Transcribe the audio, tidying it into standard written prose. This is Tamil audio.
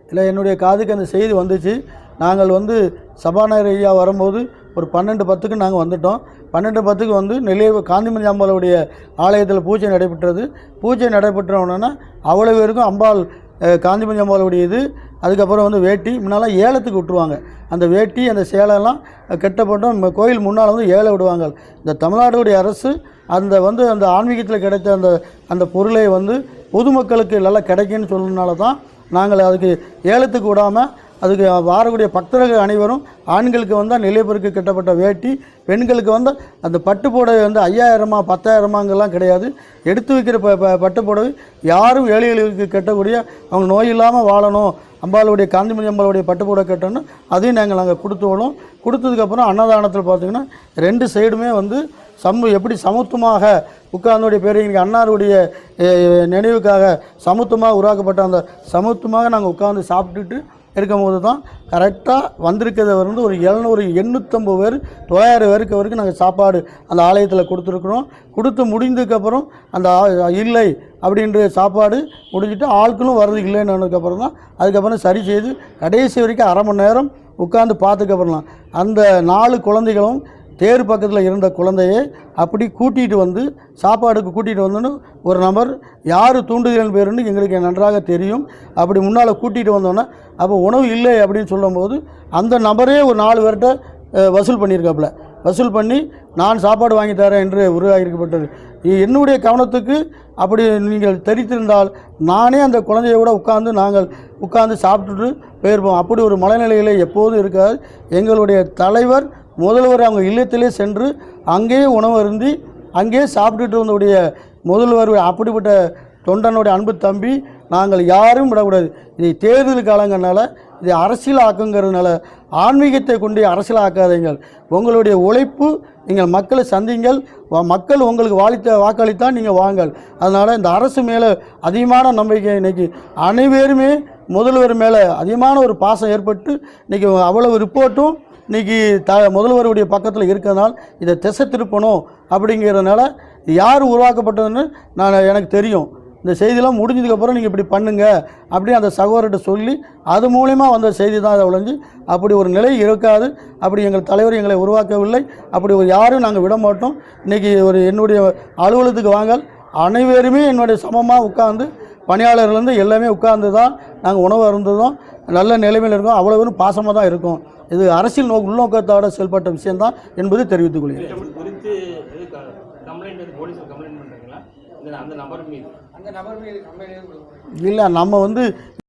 இல்லை, என்னுடைய காதுக்கு அந்த செய்தி வந்துச்சு. நாங்கள் வந்து சபாநாயகர் ஐயா வரும்போது ஒரு 12:10க்கு நாங்கள் வந்துட்டோம். 12:10க்கு வந்து நெல்லை காந்திமதி அம்பாளுடைய ஆலயத்தில் பூஜை நடைபெற்றது. பூஜை நடைபெற்றோன்னா அவ்வளோ பேருக்கும் அம்பாள் காந்திமதி அம்பாளுடைய இது, அதுக்கப்புறம் வந்து வேட்டி முன்னால் ஏலத்துக்கு விட்டுருவாங்க. அந்த வேட்டி அந்த சேலைலாம் கட்டப்பட்டோம் கோயில் முன்னால் வந்து ஏழை விடுவாங்க. இந்த தமிழ்நாடுடைய அரசு அந்த வந்து அந்த ஆன்மீகத்தில் கிடைத்த அந்த அந்த பொருளை வந்து பொதுமக்களுக்கு நல்லா கிடைக்குன்னு சொன்னதுனால தான் நாங்கள் அதுக்கு ஏலத்துக்கு விடாமல் அதுக்கு வாரக்கூடிய பக்தர்கள் அனைவரும் ஆண்களுக்கு வந்தால் நிலைப்பெருக்கு கட்டப்பட்ட வேட்டி, பெண்களுக்கு வந்து அந்த பட்டு புடவை வந்து 5000 10,000 கிடையாது. எடுத்து வைக்கிற பட்டு புடவை யாரும் ஏழைகளுக்கு கட்டக்கூடிய அவங்க நோய் இல்லாமல் வாழணும், அம்பாளுடைய காந்திமதி அம்பாளுடைய பட்டு புடவை கட்டணும். அதையும் நாங்கள் கொடுத்துவிடும். கொடுத்ததுக்கப்புறம் அன்னதானத்தில் பார்த்திங்கன்னா 2 சைடுமே வந்து எப்படி சமத்துவமாக உட்கார்ந்துடைய பேர் இன்றைக்கி அன்னாருடைய நினைவுக்காக சமத்துவமாக உருவாக்கப்பட்ட அந்த சமத்துவமாக நாங்கள் உட்கார்ந்து சாப்பிட்டுட்டு இருக்கும்போது தான் கரெக்டாக வந்திருக்கிறத வந்து ஒரு 850 பேர் 900 பேருக்கு வரைக்கும் நாங்கள் சாப்பாடு அந்த ஆலயத்தில் கொடுத்துருக்குறோம். கொடுத்து முடிந்ததுக்கப்புறம் அந்த இல்லை அப்படின்ற சாப்பாடு முடிஞ்சிட்டு ஆட்களும் வர்றது இல்லைன்னதுக்கப்புறம் தான் அதுக்கப்புறம் சரி செய்து கடைசி வரைக்கும் அரை மணி நேரம் உட்காந்து பார்த்துக்கப்புறம் அந்த 4 குழந்தைகளும் தேர் பக்கத்தில் இருந்த குழந்தையை அப்படி கூட்டிகிட்டு வந்து சாப்பாடுக்கு கூட்டிகிட்டு வந்துன்னு ஒரு நபர் யார் தூண்டுதல் பேருன்னு எங்களுக்கு நன்றாக தெரியும். அப்படி முன்னால் கூட்டிகிட்டு வந்தோன்னே அப்போ உணவு இல்லை அப்படின்னு சொல்லும்போது அந்த நபரே ஒரு 4 பேர்கிட்ட வசூல் பண்ணியிருக்காப்புல. வசூல் பண்ணி நான் சாப்பாடு வாங்கி தரேன் என்று உருவாகியிருக்கப்பட்டது. என்னுடைய கவனத்துக்கு அப்படி நீங்கள் தெரித்திருந்தால் நானே அந்த குழந்தையோட நாங்கள் உட்கார்ந்து சாப்பிட்டுட்டு போயிருப்போம். அப்படி ஒரு மனநிலையில் எப்போதும் இருக்காது. எங்களுடைய தலைவர் முதல்வர் அவங்க இல்லத்திலே சென்று அங்கேயே உணவு அருந்தி அங்கேயே சாப்பிட்டுட்டு வந்தவுடைய முதல்வர் அப்படிப்பட்ட தொண்டனுடைய அன்பு தம்பி. நாங்கள் யாரும் விடக்கூடாது. இதை தேர்தல் காலங்கள்னால இதை அரசியல் ஆக்குங்கிறதுனால ஆன்மீகத்தை கொண்டு அரசியல் ஆக்காதீங்கள். உங்களுடைய உழைப்பு நீங்கள் மக்களை சந்திங்கள். மக்கள் உங்களுக்கு வாக்களித்தான் நீங்கள் வாங்கள். அதனால் இந்த அரசு மேலே அதிகமான நம்பிக்கை இன்றைக்கி அனைவருமே முதல்வர் மேலே அதிகமான ஒரு பாசம் ஏற்பட்டு இன்றைக்கி அவ்வளவு ரிப்போர்ட்டும் இன்றைக்கி முதல்வருடைய பக்கத்தில் இருக்கிறதுனால இதை திசை திருப்பணும் அப்படிங்கிறதுனால யார் உருவாக்கப்பட்டதுன்னு எனக்கு தெரியும். இந்த செய்தியெல்லாம் முடிஞ்சதுக்கப்புறம் நீங்கள் இப்படி பண்ணுங்கள் அப்படின்னு அந்த சகோதரர்கிட்ட சொல்லி அது மூலிமா வந்த செய்தி தான் அதை ஒழிஞ்சு அப்படி ஒரு நிலை இருக்காது. அப்படி எங்கள் தலைவர் எங்களை உருவாக்கவில்லை. அப்படி ஒரு யாரும் நாங்கள் விட மாட்டோம். இன்றைக்கி என்னுடைய அலுவலகத்துக்கு வாங்கல் அனைவருமே என்னுடைய சமமாக உட்கார்ந்து பணியாளர்லேருந்து எல்லாமே உட்கார்ந்து தான் நாங்கள் உணவு அருந்ததும் நல்ல நிலைமையில் இருக்கோம். அவ்வளோ பாசமாக தான் இருக்கும். இது அரசியல் உள்நோக்கத்தோட செயல்பட்ட விஷயம்தான் என்பது தெரிவித்துக் கொள்கிறேன். இல்லை, நம்ம வந்து